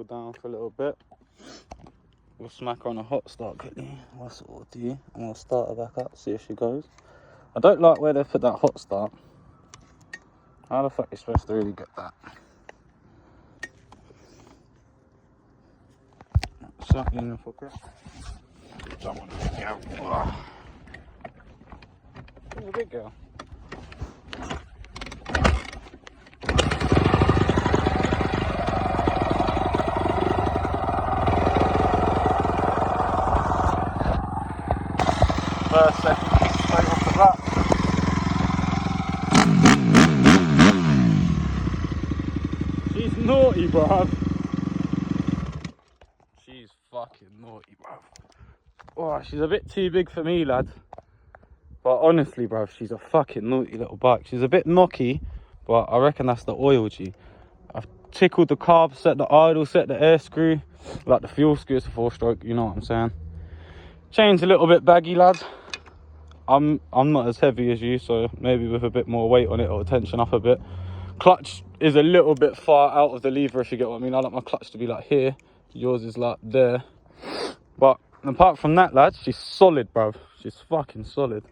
cool down for a little bit. We'll smack her on a hot start quickly. That's what we'll do. And we'll start her back up, see if she goes. I don't like where they put that hot start. How the fuck are you supposed to really get that? Suck in for grip. Don't want to get out. Who's a big girl? First, second, straight off the bat. She's naughty, bruv. She's fucking naughty, bruv. Oh, she's a bit too big for me, lad. But honestly, bruv, she's a fucking naughty little bike. She's a bit knocky, but I reckon that's the oil, G. I've tickled the carb, set the idle, set the air screw. Like the fuel screw, it's a 4-stroke, you know what I'm saying. Chain's a little bit baggy, lad. I'm not as heavy as you, so maybe with a bit more weight on it, it'll tension up a bit. Clutch is a little bit far out of the lever, if you get what I mean. I like my clutch to be like here. Yours is like there. But apart from that, lads, she's solid, bruv. She's fucking solid.